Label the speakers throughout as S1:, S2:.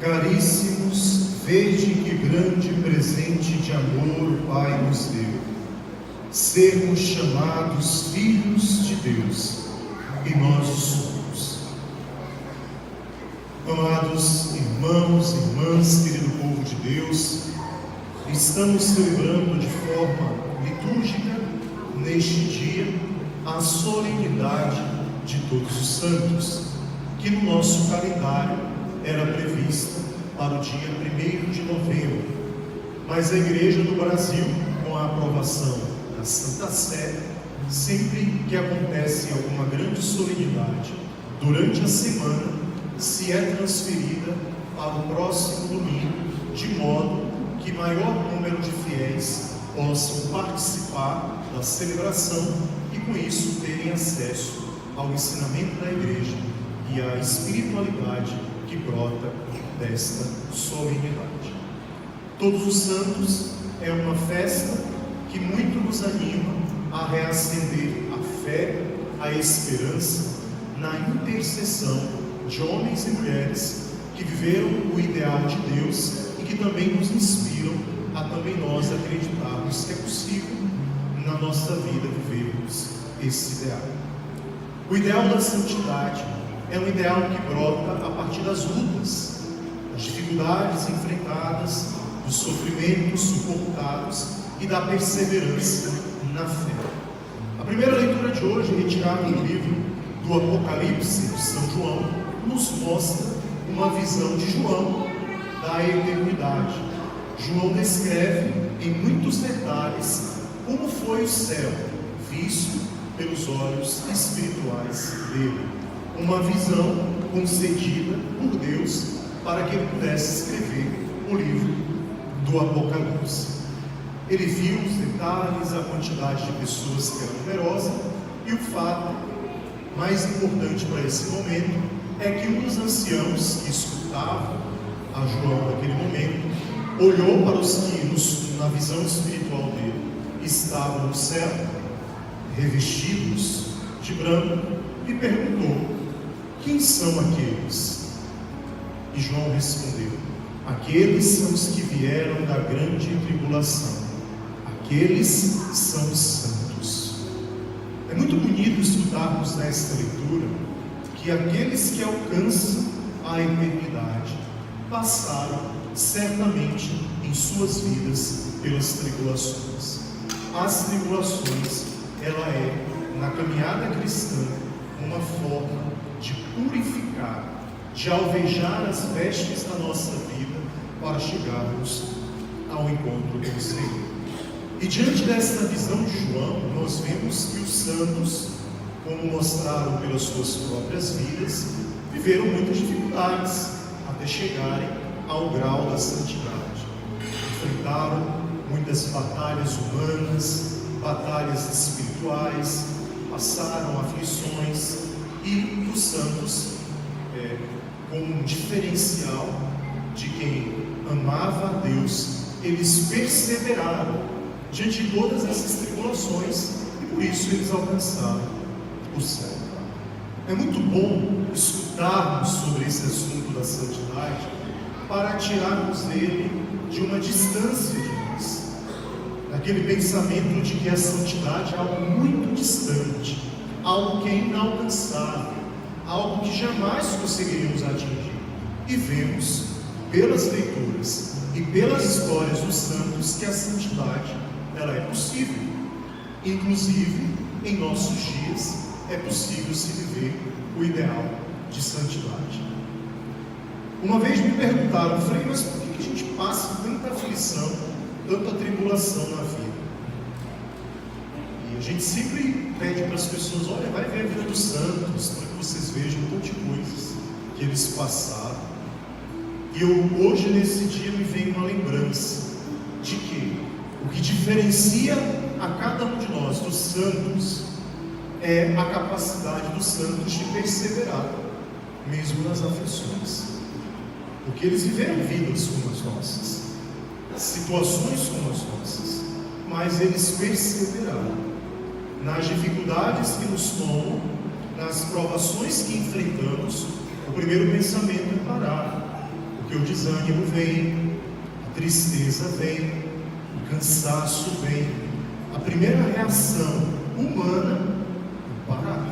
S1: Caríssimos, vede que grande presente de amor o Pai nos deu, sermos chamados filhos de Deus, e nós o somos. Amados irmãos e irmãs, querido povo de Deus, estamos celebrando de forma litúrgica, neste dia, a solenidade de Todos os Santos, que no nosso calendário era prevista para o dia 1º de novembro, mas a Igreja do Brasil, com a aprovação da Santa Sé, sempre que acontece alguma grande solenidade durante a semana, se é transferida para o próximo domingo, de modo que maior número de fiéis possam participar da celebração e com isso terem acesso ao ensinamento da Igreja e à espiritualidade que brota desta solenidade. Todos os Santos é uma festa que muito nos anima a reacender a fé, a esperança na intercessão de homens e mulheres que viveram o ideal de Deus e que também nos inspiram a também nós acreditarmos que é possível na nossa vida vivermos esse ideal. O ideal da santidade é um ideal que brota a partir das lutas, das dificuldades enfrentadas, dos sofrimentos suportados e da perseverança na fé. A primeira leitura de hoje, retirada do livro do Apocalipse de São João, nos mostra uma visão de João da eternidade. João descreve em muitos detalhes como foi o céu visto pelos olhos espirituais dele. Uma visão concedida por Deus para que ele pudesse escrever o livro do Apocalipse. Ele viu os detalhes, a quantidade de pessoas que era numerosa, e o fato mais importante para esse momento é que um dos anciãos que escutava a João naquele momento olhou para os que na visão espiritual dele estavam no céu, revestidos de branco, e perguntou: quem são aqueles? E João respondeu: aqueles são os que vieram da grande tribulação, aqueles são os santos. É muito bonito estudarmos nesta leitura que aqueles que alcançam a eternidade passaram certamente em suas vidas pelas tribulações. As tribulações, ela é, na caminhada cristã, uma forma de purificar, de alvejar as vestes da nossa vida para chegarmos ao encontro com o Senhor. E diante desta visão de João, nós vemos que os santos, como mostraram pelas suas próprias vidas, viveram muitas dificuldades até chegarem ao grau da santidade. Enfrentaram muitas batalhas humanas, batalhas espirituais, passaram aflições, e os santos, como um diferencial de quem amava a Deus, eles perseveraram diante de todas essas tribulações e por isso eles alcançaram o céu. É muito bom escutarmos sobre esse assunto da santidade para tirarmos dele de uma distância de nós, daquele pensamento de que a santidade é algo muito distante, algo que é inalcançável, algo que jamais conseguiríamos atingir. E vemos pelas leituras e pelas histórias dos santos que a santidade, ela é possível. Inclusive, em nossos dias, é possível se viver o ideal de santidade. Uma vez me perguntaram: Frei, mas por que a gente passa tanta aflição, tanta tribulação na vida? E a gente sempre pede para as pessoas: olha, vai ver a vida dos santos, para que vocês vejam um monte de coisas que eles passaram. E hoje, nesse dia, me vem uma lembrança de que o que diferencia a cada um de nós dos santos é a capacidade dos santos de perseverar, mesmo nas aflições. Porque eles viveram vidas como as nossas, situações como as nossas, mas eles perseveraram nas dificuldades que nos tomam, nas provações que enfrentamos. O primeiro pensamento é parar, porque Porque o desânimo vem, a tristeza vem, o cansaço vem. A primeira reação humana é parar.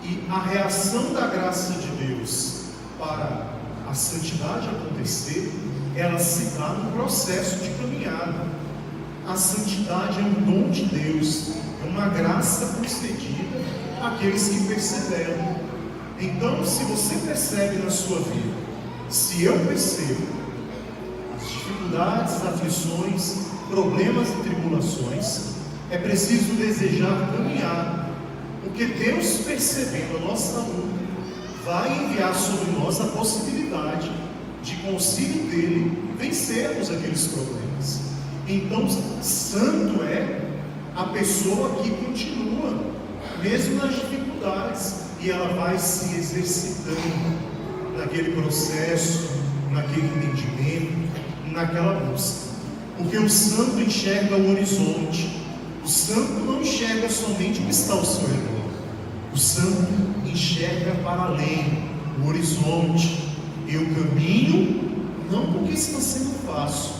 S1: E a reação da graça de Deus para a santidade acontecer, ela se dá no processo de caminhada. A santidade é um dom de Deus, é uma graça concedida àqueles que perseveram. Então, se você percebe na sua vida, se eu percebo as dificuldades, aflições, problemas e tribulações, é preciso desejar caminhar, porque Deus, percebendo a nossa luta, vai enviar sobre nós a possibilidade de, com o auxílio dele, vencermos aqueles problemas. Então, santo é a pessoa que continua, mesmo nas dificuldades, e ela vai se exercitando naquele processo, naquele entendimento, naquela busca. Porque o santo enxerga o horizonte. O santo não enxerga somente o que está ao seu redor. O santo enxerga para além, o horizonte. Eu caminho não porque está sendo fácil.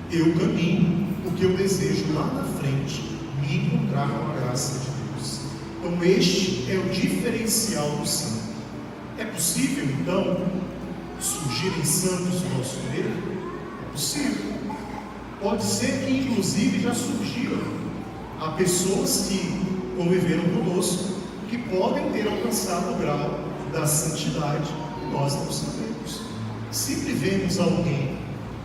S1: Eu caminho porque eu desejo lá na frente me encontrar com a graça de Deus. Então este é o diferencial do santo. É possível então surgirem santos no nosso meio? É possível. Pode ser que inclusive já surgiram. Há pessoas que conviveram conosco que podem ter alcançado o grau da santidade e nós não sabemos. Sempre vemos alguém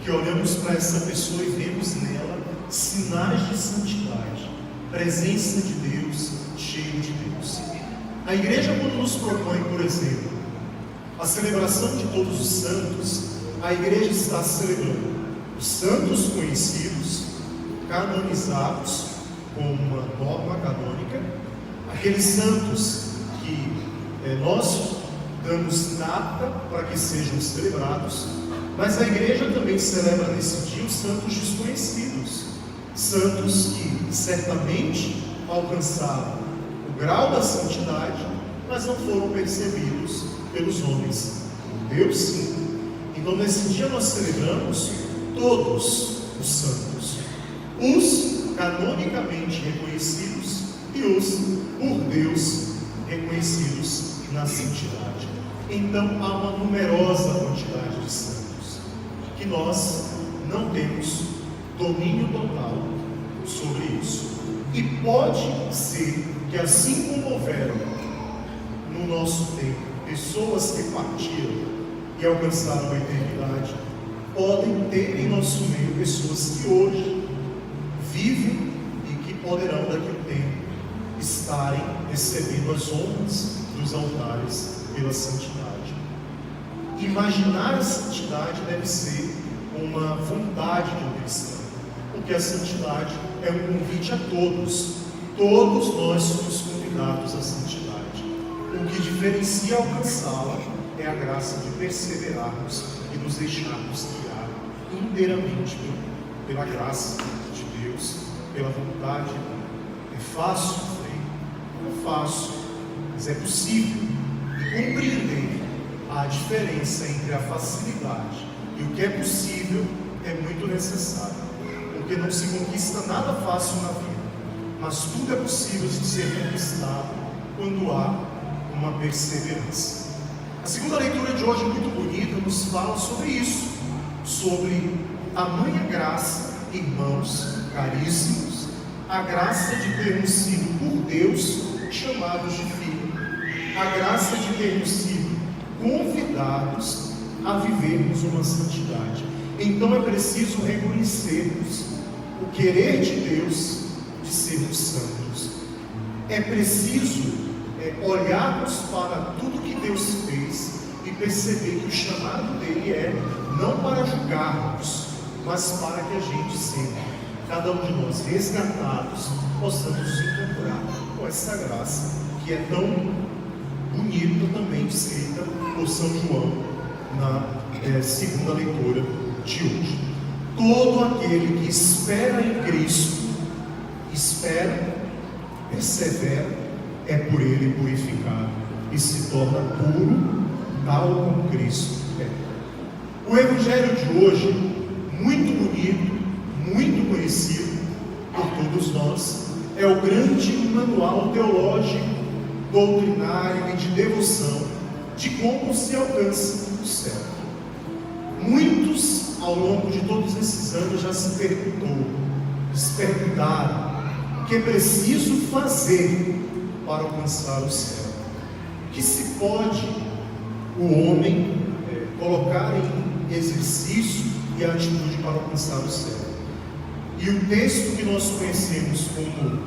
S1: que olhamos para essa pessoa e vemos nela sinais de santidade, presença de Deus, cheio de Deus. A igreja, quando nos propõe, por exemplo, a celebração de todos os santos, a igreja está celebrando os santos conhecidos, canonizados com uma norma canônica, aqueles santos que nós damos data para que sejam celebrados, mas a igreja também celebra nesse dia os santos desconhecidos, santos que certamente alcançaram o grau da santidade, mas não foram percebidos pelos homens. Deus sim. Então nesse dia nós celebramos todos os santos, os canonicamente reconhecidos e os por Deus reconhecidos na santidade. Então há uma numerosa quantidade de santos que nós não temos domínio total sobre isso. E pode ser que, assim como houveram no nosso tempo pessoas que partiram e alcançaram a eternidade, podem ter em nosso meio pessoas que hoje vivem e que poderão daqui a um tempo estarem recebendo as honras dos altares pela santidade. Imaginar a santidade deve ser uma vontade de um cristão, porque a santidade é um convite a todos. Todos nós somos convidados à santidade. O que diferencia alcançá-la é a graça de perseverarmos e nos deixarmos guiar inteiramente pela graça de Deus, pela vontade dele. É fácil, não é fácil, mas é possível. E compreender a diferença entre a facilidade e o que é possível é muito necessário, porque não se conquista nada fácil na vida, mas tudo é possível de ser conquistado quando há uma perseverança. A segunda leitura de hoje, muito bonita, nos fala sobre isso, sobre tamanha graça, irmãos caríssimos, a graça de termos sido por Deus chamados de filho, a graça de termos sido convidados a vivermos uma santidade. Então é preciso reconhecermos o querer de Deus de sermos santos. É preciso olharmos para tudo que Deus fez e perceber que o chamado dele é não para julgarmos, mas para que a gente seja, cada um de nós, resgatados, possamos nos encontrar com essa graça que é tão bonita, também descrita por São João na segunda leitura de hoje. Todo aquele que espera em Cristo, espera, persevera, é por ele purificado e se torna puro tal como Cristo é. O Evangelho de hoje, muito bonito, muito conhecido por todos nós, é o grande manual teológico, doutrinário e de devoção de como se alcança o céu. Muitos, ao longo de todos esses anos, já se perguntaram o que é preciso fazer para alcançar o céu. O que se pode o homem colocar em exercício e atitude para alcançar o céu? E o texto que nós conhecemos como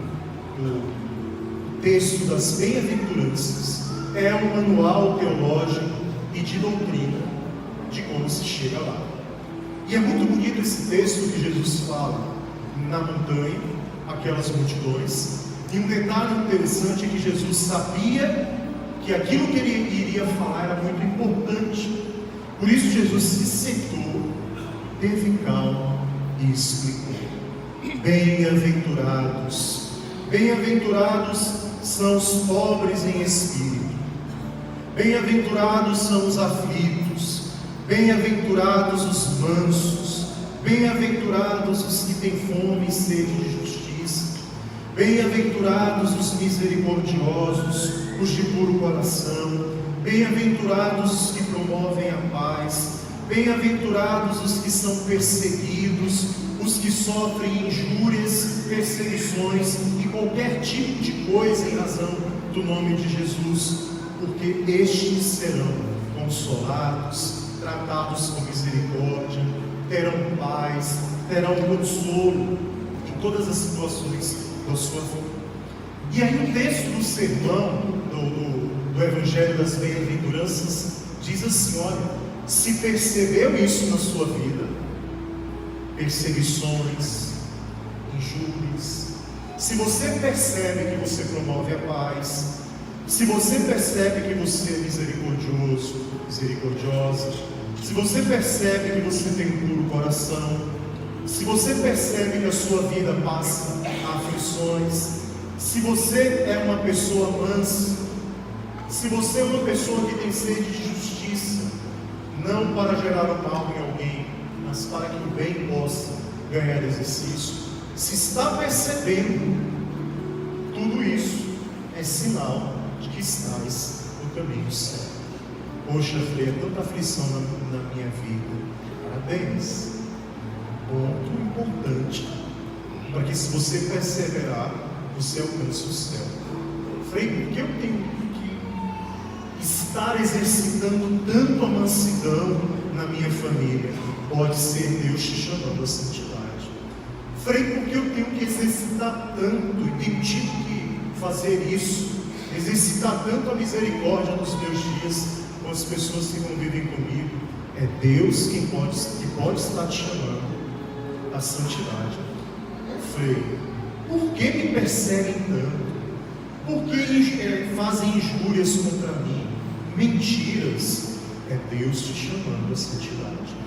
S1: o texto das bem-aventuranças é um manual teológico e de doutrina de como se chega lá. E é muito bonito esse texto que Jesus fala na montanha, aquelas multidões. E um detalhe interessante é que Jesus sabia que aquilo que ele iria falar era muito importante. Por isso Jesus se sentou, teve calma e explicou. Bem-aventurados, bem-aventurados são os pobres em espírito, bem-aventurados são os aflitos, bem-aventurados os mansos, bem-aventurados os que têm fome e sede de justiça, bem-aventurados os misericordiosos, os de puro coração, bem-aventurados os que promovem a paz, bem-aventurados os que são perseguidos, os que sofrem injúrias, perseguições e qualquer tipo de coisa em razão do nome de Jesus, porque estes serão consolados, tratados com misericórdia, terão paz, terão consolo em todas as situações da sua vida. E aí o texto do sermão do Evangelho das Bem-aventuranças diz assim: olha, se percebeu isso na sua vida, perseguições, injúrias, se você percebe que você promove a paz, se você percebe que você é misericordioso, misericordiosa, se você percebe que você tem um puro coração, se você percebe que a sua vida passa aflições, se você é uma pessoa mansa, se você é uma pessoa que tem sede de justiça, não para gerar o mal em alguém, mas para que o bem possa ganhar exercício, se está percebendo tudo isso, é sinal de que estás no caminho certo. Poxa, Frei, é tanta aflição na minha vida. Parabéns. Ponto importante, para que, se você perseverar, você alcance o céu. Frei, por que eu tenho que estar exercitando tanto a mansidão na minha família? Pode ser Deus te chamando à santidade. Frei, por que eu tenho que exercitar tanto e tenho tido que fazer isso? Exercitar tanto a misericórdia nos meus dias com as pessoas que convivem comigo? É Deus que pode estar te chamando à santidade. Frei, por que me perseguem tanto? Por que fazem injúrias contra mim? Mentiras. É Deus te chamando à santidade.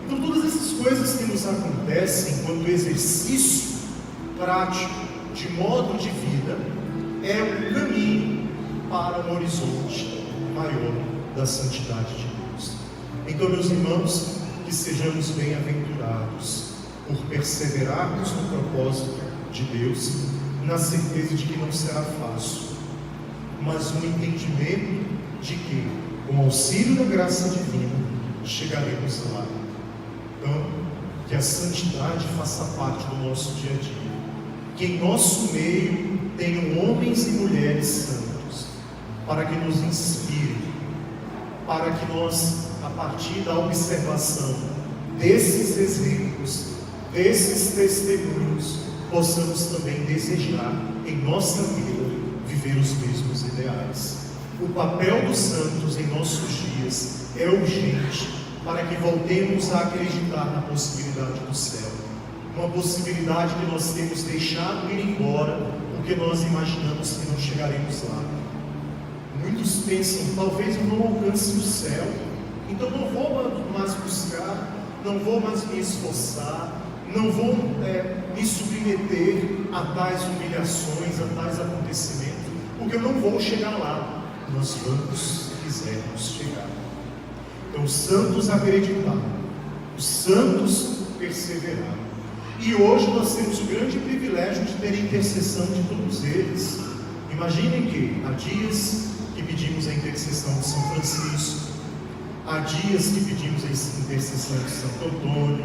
S1: Então, todas essas coisas que nos acontecem enquanto exercício prático de modo de vida é um caminho para um horizonte maior da santidade de Deus. Então, meus irmãos, que sejamos bem-aventurados por perseverarmos no propósito de Deus, na certeza de que não será fácil, mas no entendimento de que, com o auxílio da graça divina, chegaremos lá. Então, que a santidade faça parte do nosso dia a dia, que em nosso meio tenham homens e mulheres santos, para que nos inspirem, para que nós, a partir da observação desses exemplos, desses testemunhos, possamos também desejar em nossa vida viver os mesmos ideais. O papel dos santos em nossos dias é urgente para que voltemos a acreditar na possibilidade do céu, uma possibilidade que nós temos deixado ir embora porque nós imaginamos que não chegaremos lá. Muitos pensam: talvez eu não alcance o céu, então não vou mais buscar, não vou mais me esforçar, não vou me submeter a tais humilhações, a tais acontecimentos, porque eu não vou chegar lá. nós vamos quisermos chegar. Então os santos acreditaram, os santos perseveraram. E hoje nós temos o grande privilégio de ter a intercessão de todos eles. Imaginem que há dias que pedimos a intercessão de São Francisco, há dias que pedimos a intercessão de Santo Antônio,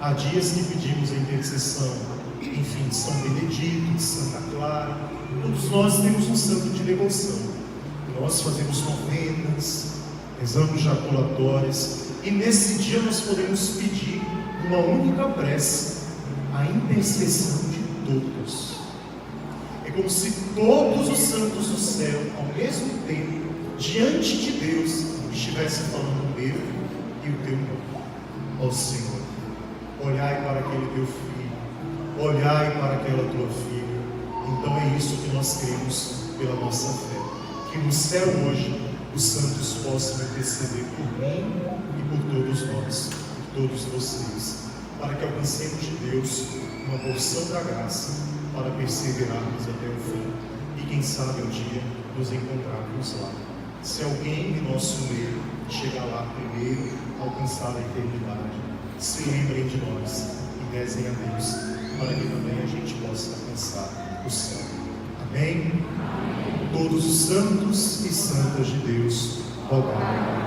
S1: há dias que pedimos a intercessão, enfim, de São Benedito, de Santa Clara. Todos nós temos um santo de devoção. Nós fazemos novenas, rezamos jaculatórias, e nesse dia nós podemos pedir uma única prece, a intercessão de todos. É como se todos os santos do céu, ao mesmo tempo, diante de Deus, estivessem falando o meu e o teu nome. Ó Senhor, olhai para aquele teu filho, olhai para aquela tua filha. Então é isso que nós cremos pela nossa fé, que no céu hoje os santos possam interceder por mim e por todos nós, por todos vocês, para que alcancemos de Deus uma porção da graça para perseverarmos até o fim e quem sabe um dia nos encontrarmos lá. Se alguém em nosso meio chegar lá primeiro, alcançar a eternidade, se lembrem de nós e rezem a Deus para que também a gente possa alcançar o céu. Amém? Todos os santos e santas de Deus, rogai.